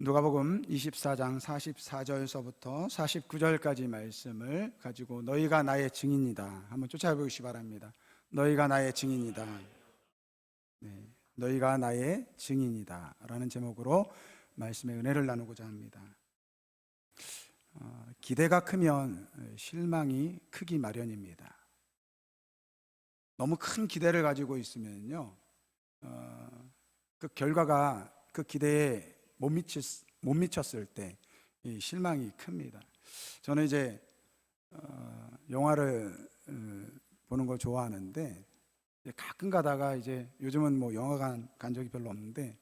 누가복음 24장 44절서부터 49절까지 말씀을 가지고 너희가 나의 증인이다 한번 쫓아보시기 바랍니다. 너희가 나의 증인이다. 네, 너희가 나의 증인이다 라는 제목으로 말씀의 은혜를 나누고자 합니다. 기대가 크면 실망이 크기 마련입니다. 너무 큰 기대를 가지고 있으면요, 그 결과가 그 기대에 못 미쳤을 때 이 실망이 큽니다. 저는 이제 영화를 보는 걸 좋아하는데 가끔 가다가 이제 요즘은 뭐 영화관 간 적이 별로 없는데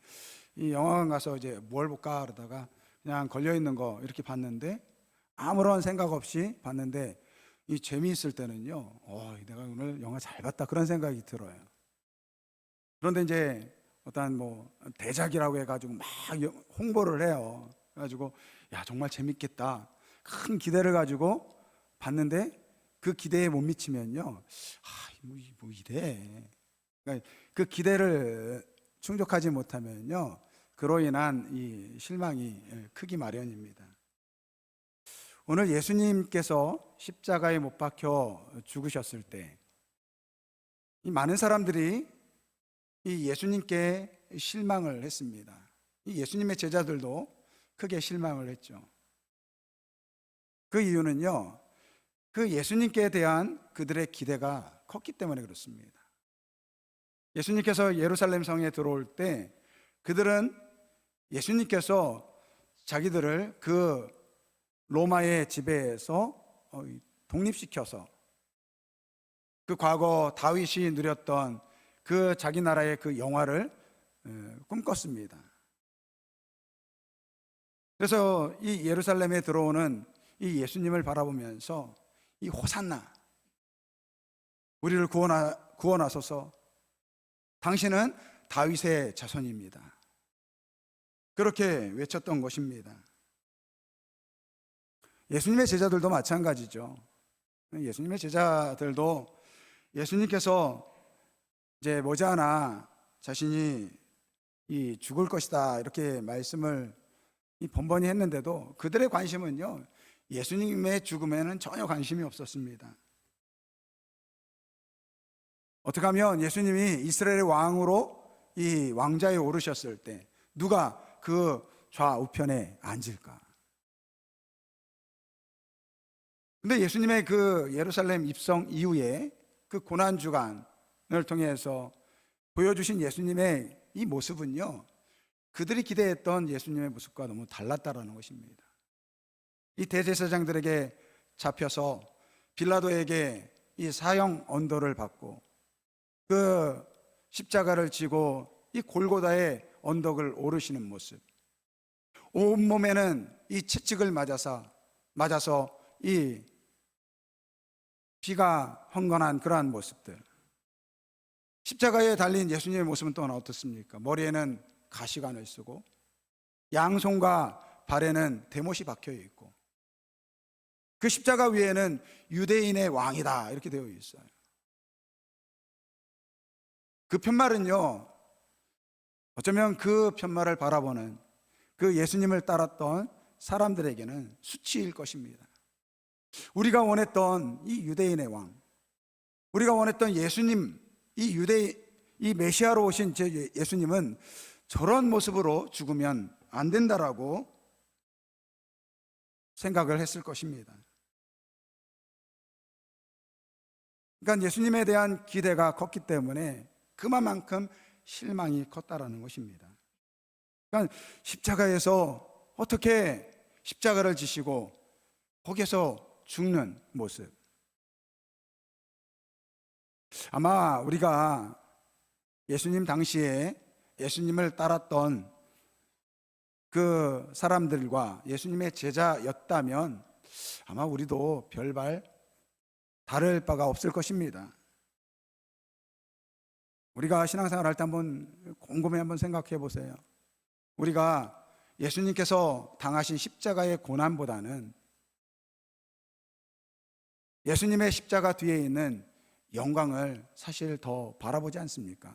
이 영화관 가서 이제 뭘 볼까 그러다가 그냥 걸려 있는 거 이렇게 봤는데 아무런 생각 없이 봤는데 이 재미있을 때는요, 내가 오늘 영화 잘 봤다 그런 생각이 들어요. 그런데 이제 어떤 뭐 대작이라고 해가지고 막 홍보를 해요. 그래가지고 야 정말 재밌겠다 큰 기대를 가지고 봤는데 그 기대에 못 미치면요, 뭐 이래. 그러니까 그 기대를 충족하지 못하면요, 그로 인한 이 실망이 크기 마련입니다. 오늘 예수님께서 십자가에 못 박혀 죽으셨을 때 이 많은 사람들이 이 예수님께 실망을 했습니다. 이 예수님의 제자들도 크게 실망을 했죠. 그 이유는요, 그 예수님께 대한 그들의 기대가 컸기 때문에 그렇습니다. 예수님께서 예루살렘 성에 들어올 때 그들은 예수님께서 자기들을 그 로마의 지배에서 독립시켜서 그 과거 다윗이 누렸던 그 자기 나라의 그 영화를 꿈꿨습니다. 그래서 이 예루살렘에 들어오는 이 예수님을 바라보면서 이 호산나, 우리를 구원하소서, 당신은 다윗의 자손입니다, 그렇게 외쳤던 것입니다. 예수님의 제자들도 마찬가지죠. 예수님의 제자들도 예수님께서 이제 머지않아 자신이 이 죽을 것이다 이렇게 말씀을 번번이 했는데도 그들의 관심은요, 예수님의 죽음에는 전혀 관심이 없었습니다. 어떻게 하면 예수님이 이스라엘의 왕으로 이 왕자에 오르셨을 때 누가 그 좌우편에 앉을까? 근데 예수님의 그 예루살렘 입성 이후에 그 고난주간을 통해서 보여주신 예수님의 이 모습은요, 그들이 기대했던 예수님의 모습과 너무 달랐다라는 것입니다. 이 대제사장들에게 잡혀서 빌라도에게 이 사형 언도를 받고 그 십자가를 지고 이 골고다의 언덕을 오르시는 모습, 온몸에는 이 채찍을 맞아서 이 피가 흥건한 그러한 모습들, 십자가에 달린 예수님의 모습은 또한 어떻습니까? 머리에는 가시관을 쓰고 양손과 발에는 대못이 박혀 있고 그 십자가 위에는 유대인의 왕이다 이렇게 되어 있어요. 그 편말은요, 어쩌면 그 편말을 바라보는 그 예수님을 따랐던 사람들에게는 수치일 것입니다. 우리가 원했던 이 유대인의 왕, 우리가 원했던 예수님, 이 메시아로 오신 제 예수님은 저런 모습으로 죽으면 안 된다라고 생각을 했을 것입니다. 그러니까 예수님에 대한 기대가 컸기 때문에 그만큼 실망이 컸다라는 것입니다. 그러니까 십자가에서 어떻게 십자가를 지시고 거기에서 죽는 모습, 아마 우리가 예수님 당시에 예수님을 따랐던 그 사람들과 예수님의 제자였다면 아마 우리도 별반 다를 바가 없을 것입니다. 우리가 신앙생활 할 때 한번 곰곰이 한번 생각해 보세요. 우리가 예수님께서 당하신 십자가의 고난보다는 예수님의 십자가 뒤에 있는 영광을 사실 더 바라보지 않습니까?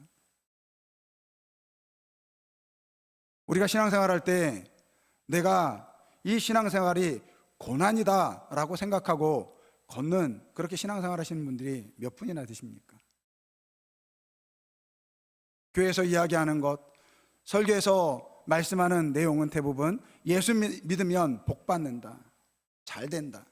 우리가 신앙생활 할 때 내가 이 신앙생활이 고난이다라고 생각하고 걷는 그렇게 신앙생활 하시는 분들이 몇 분이나 되십니까? 교회에서 이야기하는 것, 설교에서 말씀하는 내용은 대부분 예수 믿으면 복 받는다, 잘 된다.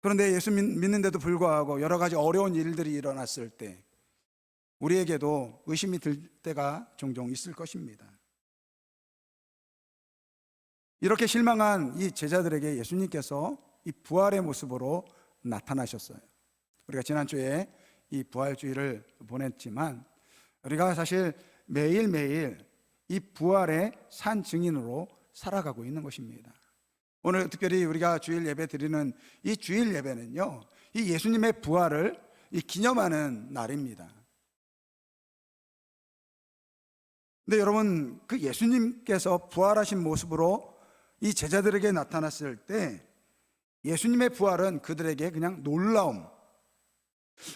그런데 예수 믿는데도 불구하고 여러 가지 어려운 일들이 일어났을 때 우리에게도 의심이 들 때가 종종 있을 것입니다. 이렇게 실망한 이 제자들에게 예수님께서 이 부활의 모습으로 나타나셨어요. 우리가 지난주에 이 부활주의를 보냈지만 우리가 사실 매일매일 이 부활의 산 증인으로 살아가고 있는 것입니다. 오늘 특별히 우리가 주일 예배 드리는 이 주일 예배는요, 이 예수님의 부활을 기념하는 날입니다. 근데 여러분, 그 예수님께서 부활하신 모습으로 이 제자들에게 나타났을 때 예수님의 부활은 그들에게 그냥 놀라움,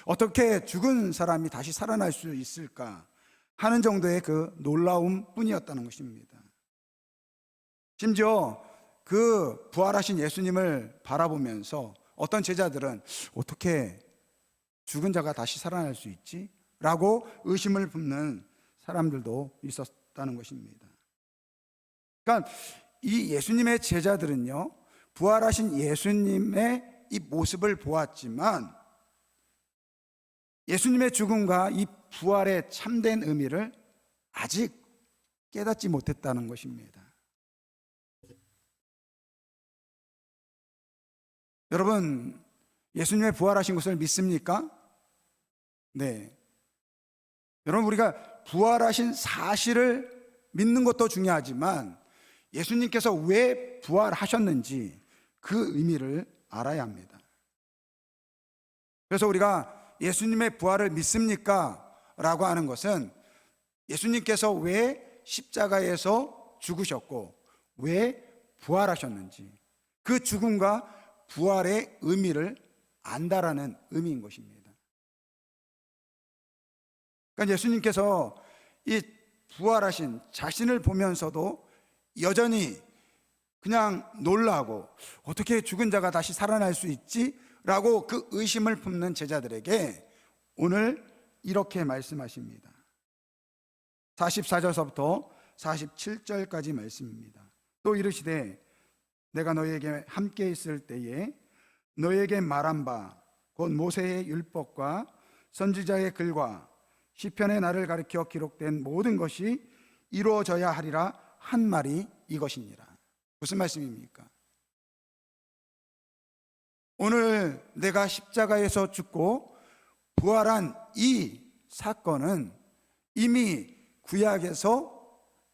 어떻게 죽은 사람이 다시 살아날 수 있을까 하는 정도의 그 놀라움 뿐이었다는 것입니다. 심지어 그 부활하신 예수님을 바라보면서 어떤 제자들은 어떻게 죽은 자가 다시 살아날 수 있지? 라고 의심을 품는 사람들도 있었다는 것입니다. 그러니까 이 예수님의 제자들은요, 부활하신 예수님의 이 모습을 보았지만 예수님의 죽음과 이 부활의 참된 의미를 아직 깨닫지 못했다는 것입니다. 여러분, 예수님의 부활하신 것을 믿습니까? 네. 여러분, 우리가 부활하신 사실을 믿는 것도 중요하지만 예수님께서 왜 부활하셨는지 그 의미를 알아야 합니다. 그래서 우리가 예수님의 부활을 믿습니까? 라고 하는 것은 예수님께서 왜 십자가에서 죽으셨고 왜 부활하셨는지 그 죽음과 부활의 의미를 안다라는 의미인 것입니다. 그러니까 예수님께서 이 부활하신 자신을 보면서도 여전히 그냥 놀라고 어떻게 죽은 자가 다시 살아날 수 있지? 라고 그 의심을 품는 제자들에게 오늘 이렇게 말씀하십니다. 44절서부터 47절까지 말씀입니다. 또 이르시되 내가 너희에게 함께 있을 때에 너희에게 말한 바 곧 모세의 율법과 선지자의 글과 시편의 나를 가리켜 기록된 모든 것이 이루어져야 하리라 한 말이 이것이니라. 무슨 말씀입니까? 오늘 내가 십자가에서 죽고 부활한 이 사건은 이미 구약에서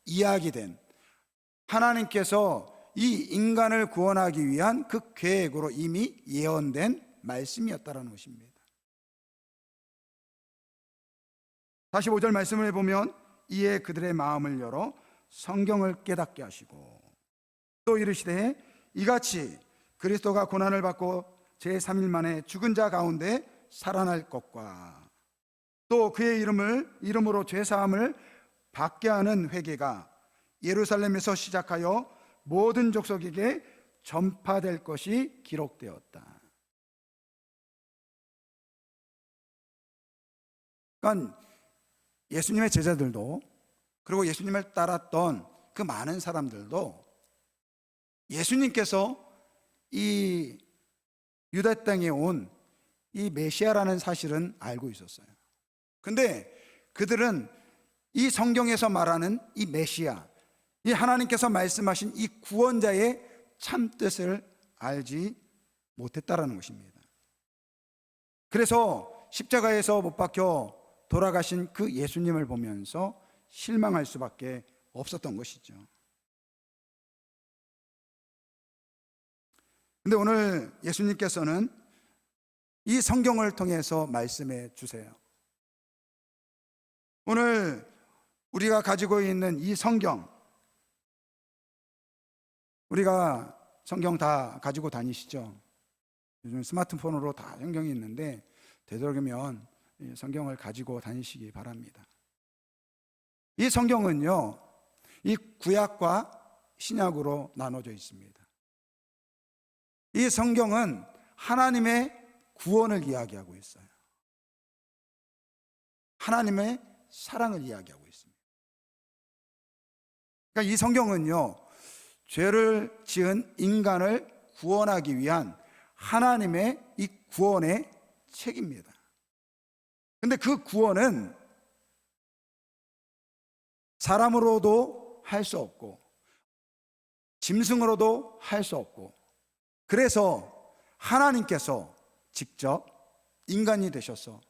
이야기된 하나님께서 이 인간을 구원하기 위한 그 계획으로 이미 예언된 말씀이었다는 것입니다. 45절 말씀을 보면 이에 그들의 마음을 열어 성경을 깨닫게 하시고 또 이르시되 이같이 그리스도가 고난을 받고 제3일 만에 죽은 자 가운데 살아날 것과 또 그의 이름으로 죄사함을 받게 하는 회개가 예루살렘에서 시작하여 모든 족속에게 전파될 것이 기록되었다. 그러니까 예수님의 제자들도 그리고 예수님을 따랐던 그 많은 사람들도 예수님께서 이 유다 땅에 온 이 메시아라는 사실은 알고 있었어요. 근데 그들은 이 성경에서 말하는 이 메시아, 이 하나님께서 말씀하신 이 구원자의 참뜻을 알지 못했다라는 것입니다. 그래서 십자가에서 못 박혀 돌아가신 그 예수님을 보면서 실망할 수밖에 없었던 것이죠. 근데 오늘 예수님께서는 이 성경을 통해서 말씀해 주세요. 오늘 우리가 가지고 있는 이 성경, 우리가 성경 다 가지고 다니시죠? 요즘 스마트폰으로 다 성경이 있는데 되도록이면 성경을 가지고 다니시기 바랍니다. 이 성경은요, 이 구약과 신약으로 나눠져 있습니다. 이 성경은 하나님의 구원을 이야기하고 있어요. 하나님의 사랑을 이야기하고 있습니다. 그러니까 이 성경은요, 죄를 지은 인간을 구원하기 위한 하나님의 이 구원의 책입니다. 근데 그 구원은 사람으로도 할 수 없고 짐승으로도 할 수 없고, 그래서 하나님께서 직접 인간이 되셔서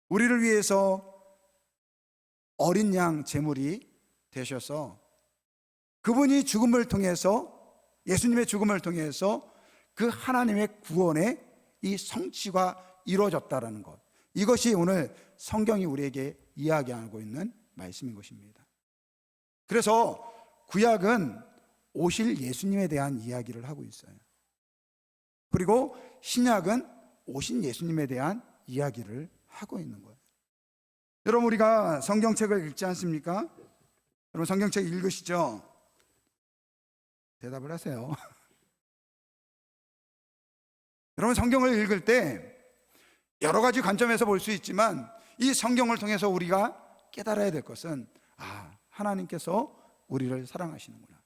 우리를 위해서 어린 양 제물이 되셔서 그분이 죽음을 통해서, 예수님의 죽음을 통해서 그 하나님의 구원의 이 성취가 이루어졌다는 것, 이것이 오늘 성경이 우리에게 이야기하고 있는 말씀인 것입니다. 그래서 구약은 오실 예수님에 대한 이야기를 하고 있어요. 그리고 신약은 오신 예수님에 대한 이야기를 하고 있는 거예요. 여러분, 우리가 성경책을 읽지 않습니까? 여러분, 성경책 읽으시죠? 대답을 하세요. 여러분, 성경을 읽을 때 여러 가지 관점에서 볼 수 있지만 이 성경을 통해서 우리가 깨달아야 될 것은, 하나님께서 우리를 사랑하시는구나.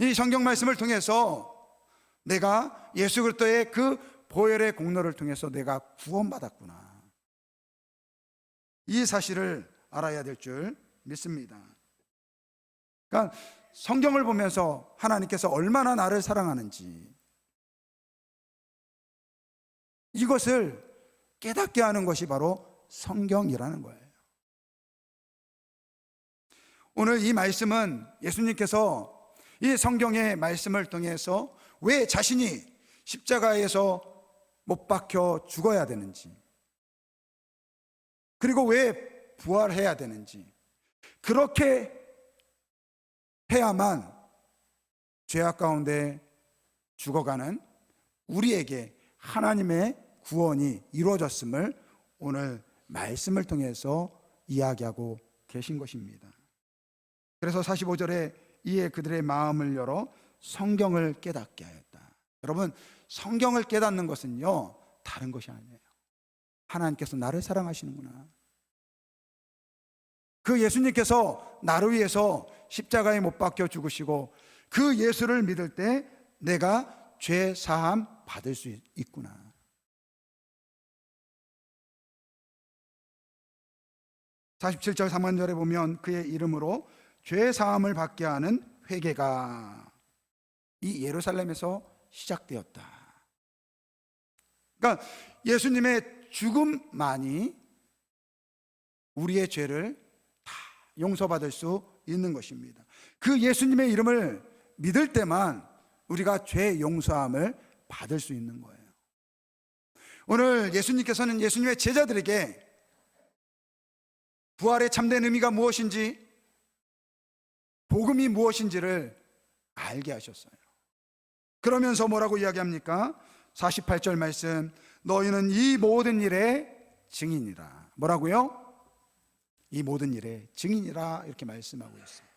이 성경 말씀을 통해서 내가 예수 그리스도의 그 보혈의 공로를 통해서 내가 구원받았구나, 이 사실을 알아야 될 줄 믿습니다. 그러니까 성경을 보면서 하나님께서 얼마나 나를 사랑하는지, 이것을 깨닫게 하는 것이 바로 성경이라는 거예요. 오늘 이 말씀은 예수님께서 이 성경의 말씀을 통해서 왜 자신이 십자가에서 못 박혀 죽어야 되는지, 그리고 왜 부활해야 되는지, 그렇게 해야만 죄악 가운데 죽어가는 우리에게 하나님의 구원이 이루어졌음을 오늘 말씀을 통해서 이야기하고 계신 것입니다. 그래서 45절에 이에 그들의 마음을 열어 성경을 깨닫게 하였다. 여러분, 성경을 깨닫는 것은요, 다른 것이 아니에요. 하나님께서 나를 사랑하시는구나, 그 예수님께서 나를 위해서 십자가에 못 박혀 죽으시고 그 예수를 믿을 때 내가 죄 사함 받을 수 있구나. (47절) 3절에 보면 그의 이름으로 죄 사함을 받게 하는 회개가 이 예루살렘에서 시작되었다. 그러니까 예수님의 죽음만이 우리의 죄를 다 용서받을 수 있는 것입니다. 그 예수님의 이름을 믿을 때만 우리가 죄 용서함을 받을 수 있는 거예요. 오늘 예수님께서는 예수님의 제자들에게 부활의 참된 의미가 무엇인지, 복음이 무엇인지를 알게 하셨어요. 그러면서 뭐라고 이야기합니까? 48절 말씀, 너희는 이 모든 일의 증인이라. 뭐라고요? 이 모든 일의 증인이라, 이렇게 말씀하고 있어요.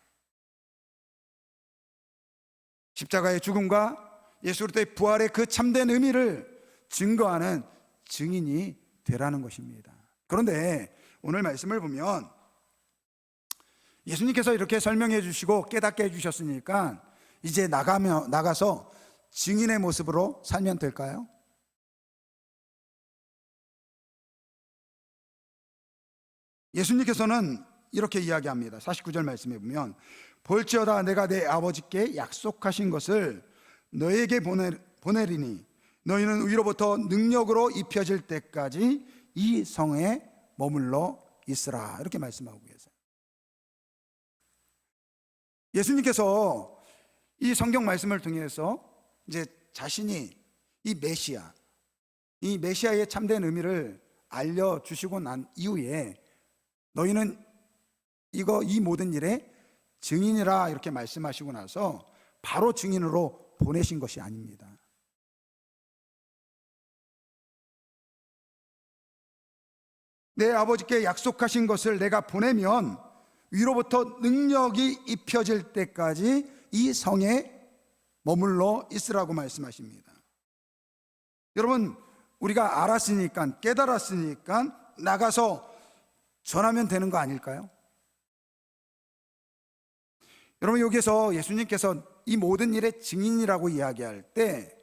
십자가의 죽음과 예수 그리스도의 부활의 그 참된 의미를 증거하는 증인이 되라는 것입니다. 그런데 오늘 말씀을 보면 예수님께서 이렇게 설명해 주시고 깨닫게 해 주셨으니까 이제 나가서 증인의 모습으로 살면 될까요? 예수님께서는 이렇게 이야기합니다. 49절 말씀에 보면 볼지어다 내가 내 아버지께 약속하신 것을 너에게 보내리니 너희는 위로부터 능력으로 입혀질 때까지 이 성에 머물러 있으라, 이렇게 말씀하고 계세요. 예수님께서 이 성경 말씀을 통해서 이제 자신이 이 메시아의 참된 의미를 알려주시고 난 이후에 너희는 이 모든 일에 증인이라, 이렇게 말씀하시고 나서 바로 증인으로 보내신 것이 아닙니다. 내 아버지께 약속하신 것을 내가 보내면 위로부터 능력이 입혀질 때까지 이 성에 머물러 있으라고 말씀하십니다. 여러분, 우리가 알았으니까, 깨달았으니까 나가서 전하면 되는 거 아닐까요? 여러분, 여기서 예수님께서 이 모든 일의 증인이라고 이야기할 때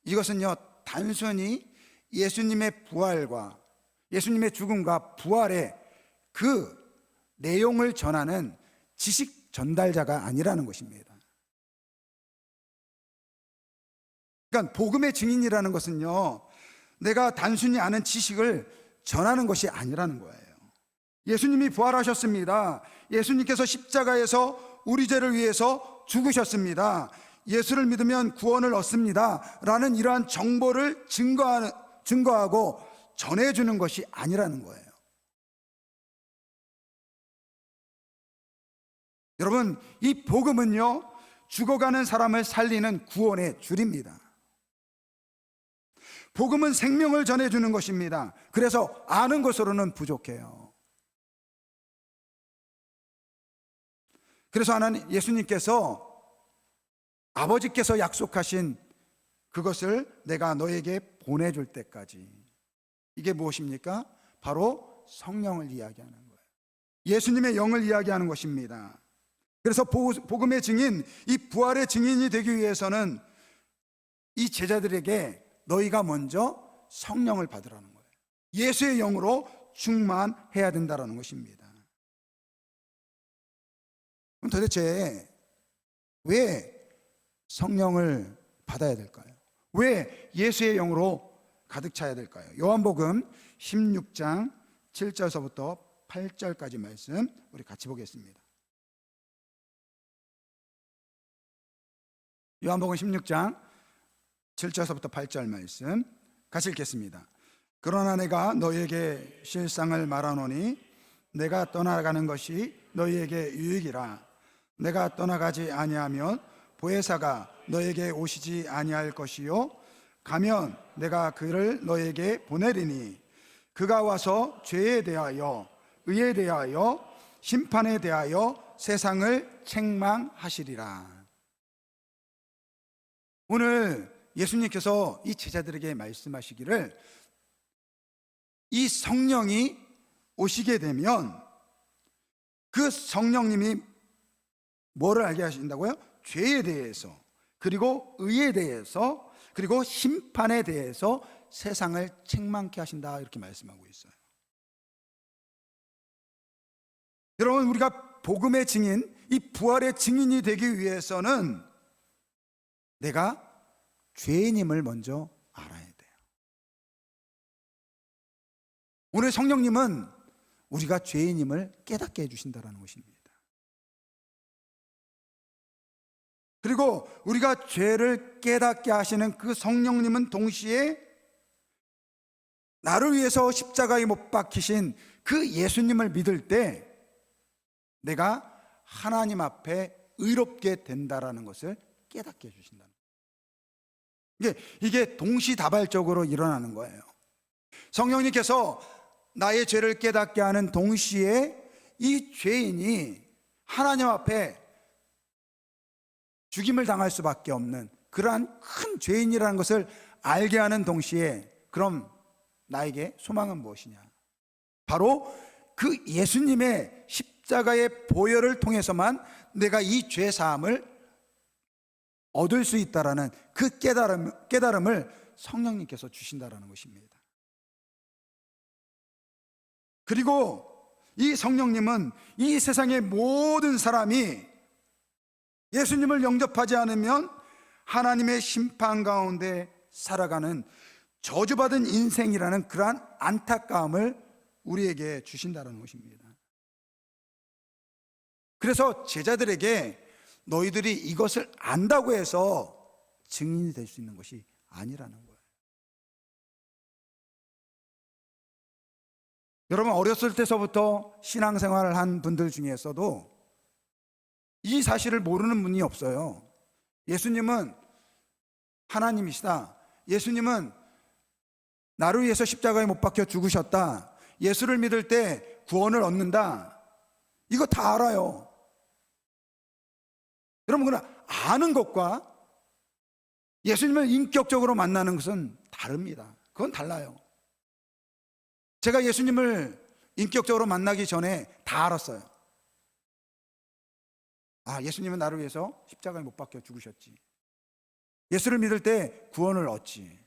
이것은요, 단순히 예수님의 부활과 예수님의 죽음과 부활의 그 내용을 전하는 지식 전달자가 아니라는 것입니다. 그러니까 복음의 증인이라는 것은요, 내가 단순히 아는 지식을 전하는 것이 아니라는 거예요. 예수님이 부활하셨습니다. 예수님께서 십자가에서 우리 죄를 위해서 죽으셨습니다. 예수를 믿으면 구원을 얻습니다 라는 이러한 정보를 증거하고 전해주는 것이 아니라는 거예요. 여러분, 이 복음은요, 죽어가는 사람을 살리는 구원의 줄입니다. 복음은 생명을 전해주는 것입니다. 그래서 아는 것으로는 부족해요. 그래서 예수님께서 아버지께서 약속하신 그것을 내가 너에게 보내줄 때까지, 이게 무엇입니까? 바로 성령을 이야기하는 거예요. 예수님의 영을 이야기하는 것입니다. 그래서 복음의 증인, 이 부활의 증인이 되기 위해서는 이 제자들에게 너희가 먼저 성령을 받으라는 거예요. 예수의 영으로 충만해야 된다는 것입니다. 그럼 도대체 왜 성령을 받아야 될까요? 왜 예수의 영으로 가득 차야 될까요? 요한복음 16장 7절서부터 8절까지 말씀 우리 같이 보겠습니다. 요한복음 16장 7절서부터 8절 말씀 같이 읽겠습니다. 그러나 내가 너희에게 실상을 말하노니 내가 떠나가는 것이 너희에게 유익이라. 내가 떠나가지 아니하면 보혜사가 너에게 오시지 아니할 것이요 가면 내가 그를 너에게 보내리니 그가 와서 죄에 대하여 의에 대하여 심판에 대하여 세상을 책망하시리라. 오늘 예수님께서 이 제자들에게 말씀하시기를 이 성령이 오시게 되면 그 성령님이 뭐를 알게 하신다고요? 죄에 대해서, 그리고 의에 대해서, 그리고 심판에 대해서 세상을 책망케 하신다, 이렇게 말씀하고 있어요. 여러분, 우리가 복음의 증인, 이 부활의 증인이 되기 위해서는 내가 죄인임을 먼저 알아야 돼요. 오늘 성령님은 우리가 죄인임을 깨닫게 해주신다는 것입니다. 그리고 우리가 죄를 깨닫게 하시는 그 성령님은 동시에 나를 위해서 십자가에 못 박히신 그 예수님을 믿을 때 내가 하나님 앞에 의롭게 된다라는 것을 깨닫게 해주신다는 거예요. 이게 동시다발적으로 일어나는 거예요. 성령님께서 나의 죄를 깨닫게 하는 동시에 이 죄인이 하나님 앞에 죽임을 당할 수밖에 없는 그러한 큰 죄인이라는 것을 알게 하는 동시에, 그럼 나에게 소망은 무엇이냐? 바로 그 예수님의 십자가의 보혈을 통해서만 내가 이 죄 사함을 얻을 수 있다라는 그 깨달음을 성령님께서 주신다라는 것입니다. 그리고 이 성령님은 이 세상의 모든 사람이 예수님을 영접하지 않으면 하나님의 심판 가운데 살아가는 저주받은 인생이라는 그러한 안타까움을 우리에게 주신다는 것입니다. 그래서 제자들에게 너희들이 이것을 안다고 해서 증인이 될 수 있는 것이 아니라는 거예요. 여러분, 어렸을 때서부터 신앙생활을 한 분들 중에서도 이 사실을 모르는 분이 없어요. 예수님은 하나님이시다. 예수님은 나를 위해서 십자가에 못 박혀 죽으셨다. 예수를 믿을 때 구원을 얻는다, 이거 다 알아요. 여러분, 그러나 아는 것과 예수님을 인격적으로 만나는 것은 다릅니다. 그건 달라요. 제가 예수님을 인격적으로 만나기 전에 다 알았어요. 아, 예수님은 나를 위해서 십자가에 못 박혀 죽으셨지. 예수를 믿을 때 구원을 얻지.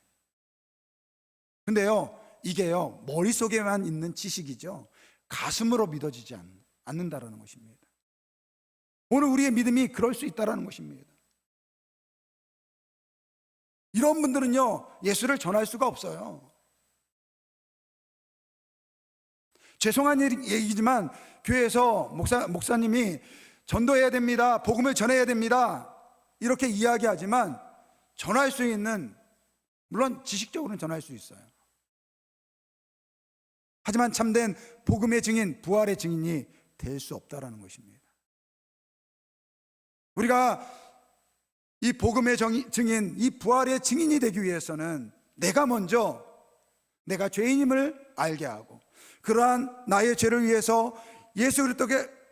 근데요, 이게요, 머릿속에만 있는 지식이죠. 가슴으로 믿어지지 않는다라는 것입니다. 오늘 우리의 믿음이 그럴 수 있다라는 것입니다. 이런 분들은요, 예수를 전할 수가 없어요. 죄송한 얘기지만 교회에서 목사님이 전도해야 됩니다, 복음을 전해야 됩니다, 이렇게 이야기하지만 전할 수 있는, 물론 지식적으로는 전할 수 있어요. 하지만 참된 복음의 증인, 부활의 증인이 될 수 없다라는 것입니다. 우리가 이 복음의 증인, 이 부활의 증인이 되기 위해서는 내가 먼저 내가 죄인임을 알게 하고, 그러한 나의 죄를 위해서 예수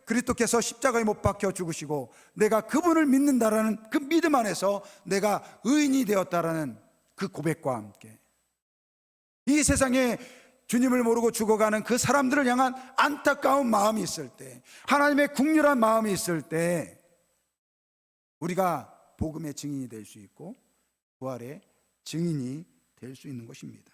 그리스도께서 십자가에 못 박혀 죽으시고 내가 그분을 믿는다라는 그 믿음 안에서 내가 의인이 되었다라는 그 고백과 함께 이 세상에 주님을 모르고 죽어가는 그 사람들을 향한 안타까운 마음이 있을 때, 하나님의 국률한 마음이 있을 때 우리가 복음의 증인이 될 수 있고 부활의 증인이 될 수 있는 것입니다.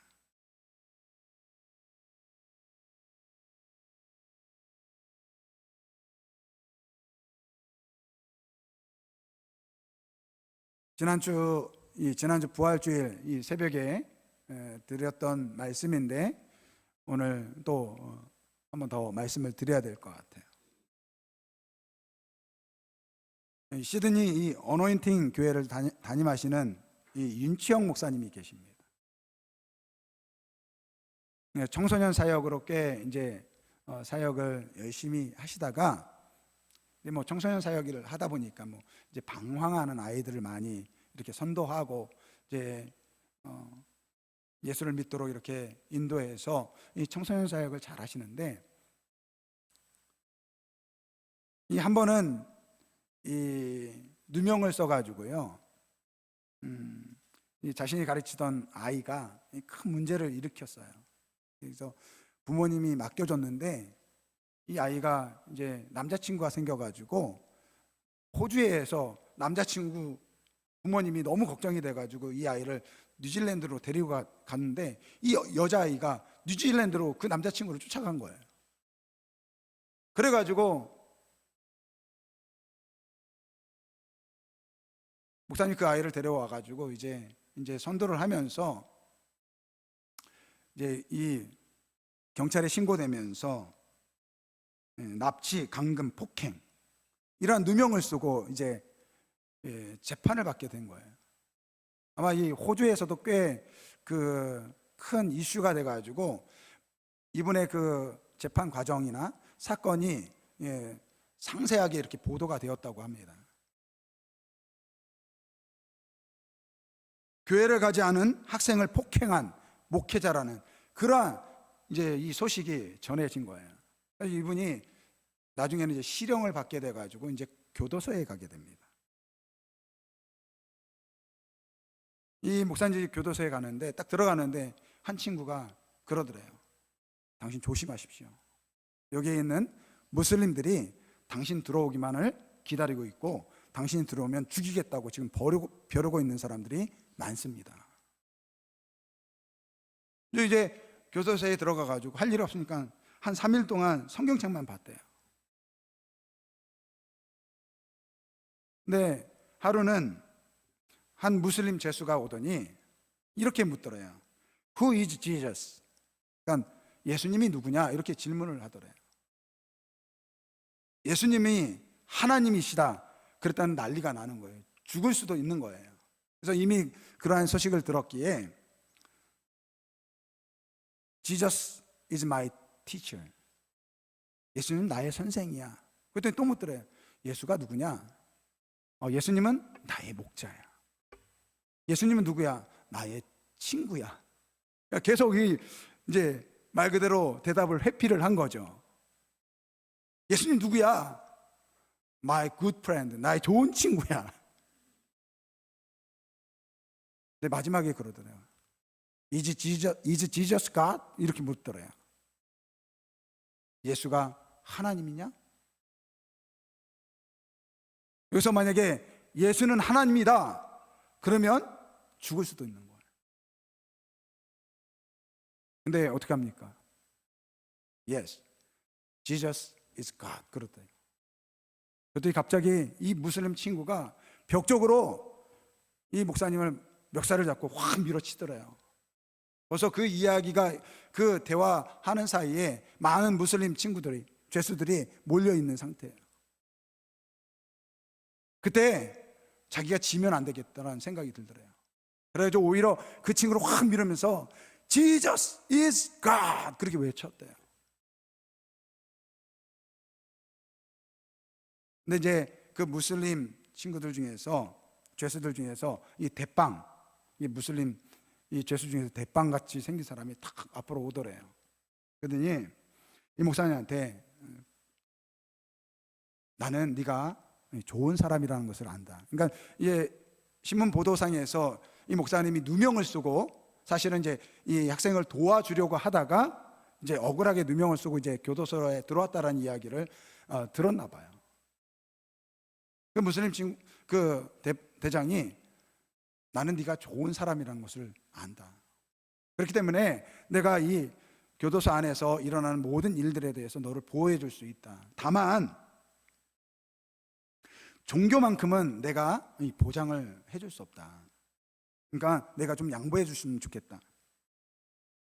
지난주 부활주일 이 새벽에 드렸던 말씀인데 오늘 또 한 번 더 말씀을 드려야 될 것 같아요. 시드니 이 어노인팅 교회를 담임하시는 이 윤치영 목사님이 계십니다. 청소년 사역으로 꽤 이제 사역을 열심히 하시다가 뭐 청소년 사역 일을 하다 보니까 뭐 이제 방황하는 아이들을 많이 이렇게 선도하고 이제 예수를 믿도록 이렇게 인도해서 이 청소년 사역을 잘 하시는데, 이 한 번은 이 누명을 써가지고요, 이 자신이 가르치던 아이가 큰 문제를 일으켰어요. 그래서 부모님이 맡겨줬는데 이 아이가 이제 남자친구가 생겨가지고 호주에서 남자친구 부모님이 너무 걱정이 돼가지고 이 아이를 뉴질랜드로 데리고 갔는데 이 여자아이가 뉴질랜드로 그 남자친구를 쫓아간 거예요. 그래가지고 목사님 그 아이를 데려와가지고 이제 선도를 하면서 이제 이 경찰에 신고되면서 납치, 강금, 폭행 이러한 누명을 쓰고 이제 재판을 받게 된 거예요. 아마 이 호주에서도 꽤 그 큰 이슈가 돼가지고 이분의 그 재판 과정이나 사건이 상세하게 이렇게 보도가 되었다고 합니다. 교회를 가지 않은 학생을 폭행한 목회자라는 그러한 이제 이 소식이 전해진 거예요. 그래서 이분이 나중에는 이제 실형을 받게 돼가지고 이제 교도소에 가게 됩니다. 이 목사님 교도소에 가는데 딱 들어가는데 한 친구가 그러더래요. 당신 조심하십시오. 여기에 있는 무슬림들이 당신 들어오기만을 기다리고 있고 당신이 들어오면 죽이겠다고 지금 벼르고 있는 사람들이 많습니다. 이제 교도소에 들어가가지고 할 일 없으니까 한 3일 동안 성경책만 봤대요. 근데 하루는 한 무슬림 죄수가 오더니 이렇게 묻더래요. Who is Jesus? 그러니까 예수님이 누구냐? 이렇게 질문을 하더래요. 예수님이 하나님이시다 그랬다는 난리가 나는 거예요. 죽을 수도 있는 거예요. 그래서 이미 그러한 소식을 들었기에 Jesus is my teacher. 예수님은 나의 선생이야. 그랬더니 또 묻더래요. 예수가 누구냐? 예수님은 나의 목자야. 예수님은 누구야? 나의 친구야. 계속 이제 말 그대로 대답을 회피를 한 거죠. 예수님 누구야? My good friend, 나의 좋은 친구야. 근데 마지막에 그러더래요. Is Jesus God? 이렇게 묻더래요. 예수가 하나님이냐? 여기서 만약에 예수는 하나님이다 그러면 죽을 수도 있는 거예요. 근데 어떻게 합니까? Yes, Jesus is God 그러더니 그랬더니 갑자기 이 무슬림 친구가 벽쪽으로 이 목사님을 멱살을 잡고 확 밀어치더래요. 벌써 그 이야기가 그 대화하는 사이에 많은 무슬림 친구들이 죄수들이 몰려있는 상태예요. 그때 자기가 지면 안 되겠다는 생각이 들더래요. 그래가지고 오히려 그 친구를 확 밀으면서 Jesus is God 그렇게 외쳤대요. 근데 이제 그 무슬림 친구들 중에서 죄수들 중에서 이 대빵, 이 무슬림 이 죄수 중에서 대빵같이 생긴 사람이 탁 앞으로 오더래요. 그러더니 이 목사님한테 나는 네가 좋은 사람이라는 것을 안다. 그러니까 이 신문 보도상에서 이 목사님이 누명을 쓰고 사실은 이제 이 학생을 도와주려고 하다가 이제 억울하게 누명을 쓰고 이제 교도소에 들어왔다라는 이야기를 들었나 봐요. 그 무슬림 친구 그 대장이 나는 네가 좋은 사람이라는 것을 안다. 그렇기 때문에 내가 이 교도소 안에서 일어나는 모든 일들에 대해서 너를 보호해 줄 수 있다. 다만 종교만큼은 내가 보장을 해줄 수 없다. 그러니까 내가 좀 양보해 주시면 좋겠다.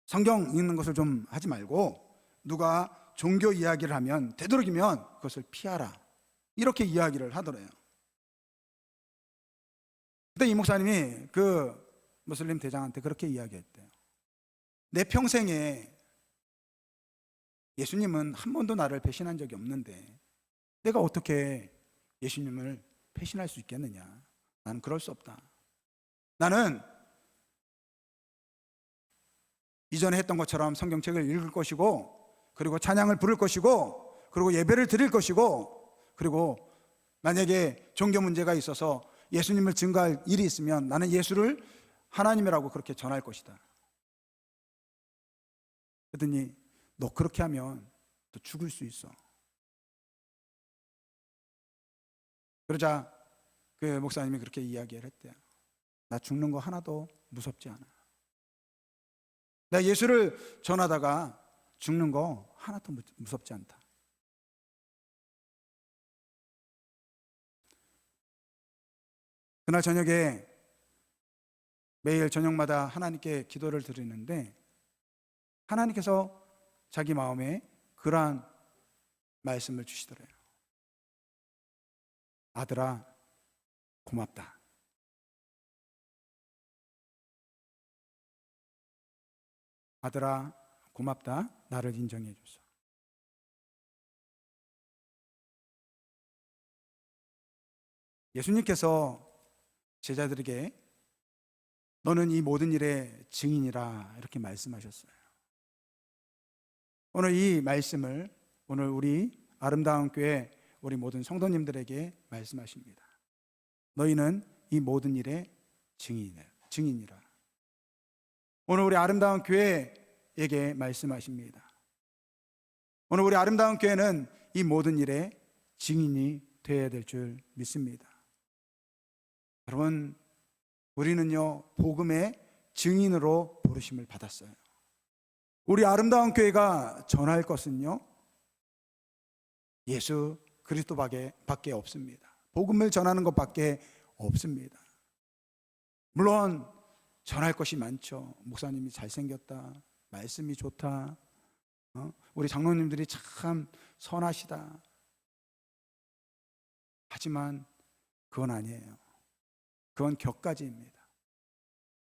성경 읽는 것을 좀 하지 말고 누가 종교 이야기를 하면 되도록이면 그것을 피하라. 이렇게 이야기를 하더래요. 그때 이 목사님이 그 무슬림 대장한테 그렇게 이야기했대요. 내 평생에 예수님은 한 번도 나를 배신한 적이 없는데 내가 어떻게 예수님을 배신할 수 있겠느냐. 나는 그럴 수 없다. 나는 이전에 했던 것처럼 성경책을 읽을 것이고 그리고 찬양을 부를 것이고 그리고 예배를 드릴 것이고 그리고 만약에 종교 문제가 있어서 예수님을 증거할 일이 있으면 나는 예수를 하나님이라고 그렇게 전할 것이다. 그러더니 너 그렇게 하면 또 죽을 수 있어. 그러자 그 목사님이 그렇게 이야기를 했대요. 나 죽는 거 하나도 무섭지 않아. 나 예수를 전하다가 죽는 거 하나도 무섭지 않다. 그날 저녁에 매일 저녁마다 하나님께 기도를 드리는데 하나님께서 자기 마음에 그러한 말씀을 주시더래요. 아들아, 고맙다. 아들아, 고맙다. 나를 인정해 줘서. 예수님께서 제자들에게 너는 이 모든 일의 증인이라 이렇게 말씀하셨어요. 오늘 이 말씀을 오늘 우리 아름다운 교회 우리 모든 성도님들에게 말씀하십니다. 너희는 이 모든 일의 증인이라. 오늘 우리 아름다운 교회에게 말씀하십니다. 오늘 우리 아름다운 교회는 이 모든 일의 증인이 되어야 될 줄 믿습니다. 여러분, 우리는요 복음의 증인으로 부르심을 받았어요. 우리 아름다운 교회가 전할 것은요 예수 그리스도밖에 없습니다. 복음을 전하는 것밖에 없습니다. 물론 전할 것이 많죠. 목사님이 잘생겼다, 말씀이 좋다, 우리 장로님들이 참 선하시다. 하지만 그건 아니에요. 그건 격가지입니다.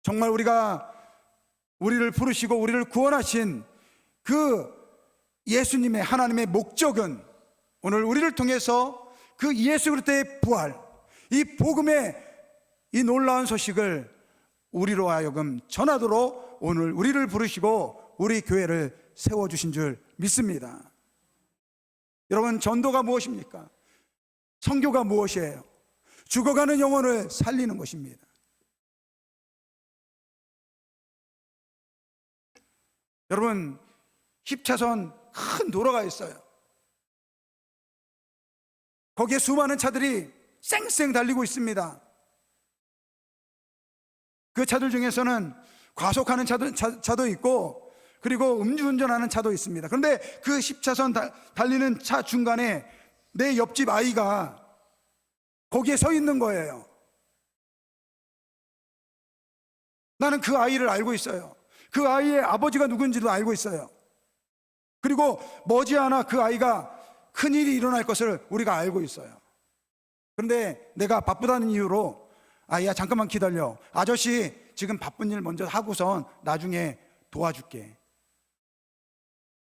정말 우리를 부르시고 우리를 구원하신 그 예수님의 하나님의 목적은 오늘 우리를 통해서 그 예수 그리스도의 부활, 이 복음의 이 놀라운 소식을 우리로 하여금 전하도록 오늘 우리를 부르시고 우리 교회를 세워주신 줄 믿습니다. 여러분, 전도가 무엇입니까? 선교가 무엇이에요? 죽어가는 영혼을 살리는 것입니다. 여러분, 10차선 큰 도로가 있어요. 거기에 수많은 차들이 쌩쌩 달리고 있습니다. 그 차들 중에서는 과속하는 차도 있고, 그리고 음주운전하는 차도 있습니다. 그런데 그 10차선 달리는 차 중간에 내 옆집 아이가 거기에 서 있는 거예요. 나는 그 아이를 알고 있어요. 그 아이의 아버지가 누군지도 알고 있어요. 그리고 머지않아 그 아이가 큰일이 일어날 것을 우리가 알고 있어요. 그런데 내가 바쁘다는 이유로, 아이야 잠깐만 기다려, 아저씨 지금 바쁜 일 먼저 하고선 나중에 도와줄게.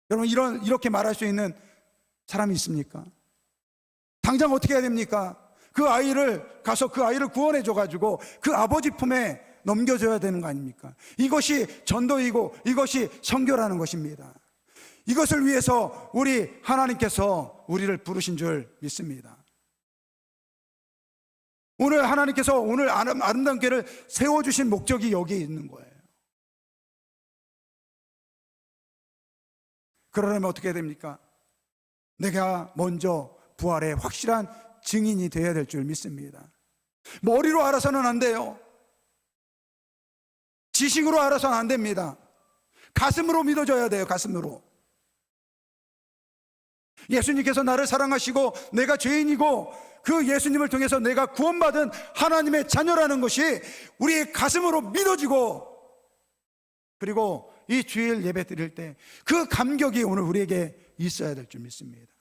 여러분, 이렇게 말할 수 있는 사람이 있습니까? 당장 어떻게 해야 됩니까? 그 아이를 가서 그 아이를 구원해 줘가지고 그 아버지 품에 넘겨줘야 되는 거 아닙니까? 이것이 전도이고 이것이 선교라는 것입니다. 이것을 위해서 우리 하나님께서 우리를 부르신 줄 믿습니다. 오늘 하나님께서 오늘 아름다운 교회를 세워주신 목적이 여기에 있는 거예요. 그러려면 어떻게 해야 됩니까? 내가 먼저 부활의 확실한 증인이 되어야 될 줄 믿습니다. 머리로 알아서는 안 돼요. 지식으로 알아서는 안 됩니다. 가슴으로 믿어줘야 돼요. 가슴으로. 예수님께서 나를 사랑하시고 내가 죄인이고 그 예수님을 통해서 내가 구원받은 하나님의 자녀라는 것이 우리의 가슴으로 믿어지고, 그리고 이 주일 예배 드릴 때 그 감격이 오늘 우리에게 있어야 될 줄 믿습니다.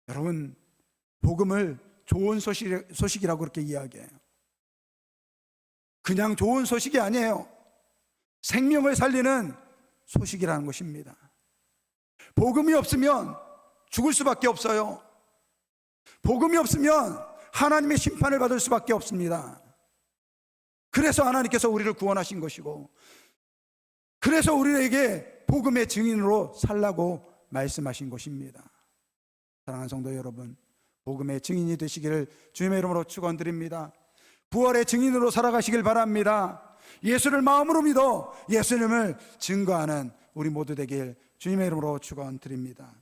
여러분, 복음을 좋은 소식이라고 그렇게 이야기해요. 그냥 좋은 소식이 아니에요. 생명을 살리는 소식이라는 것입니다. 복음이 없으면 죽을 수밖에 없어요. 복음이 없으면 하나님의 심판을 받을 수밖에 없습니다. 그래서 하나님께서 우리를 구원하신 것이고, 그래서 우리에게 복음의 증인으로 살라고 말씀하신 것입니다. 사랑하는 성도 여러분, 복음의 증인이 되시기를 주님의 이름으로 축원드립니다. 부활의 증인으로 살아가시길 바랍니다. 예수를 마음으로 믿어 예수님을 증거하는 우리 모두 되길 주님의 이름으로 축원드립니다.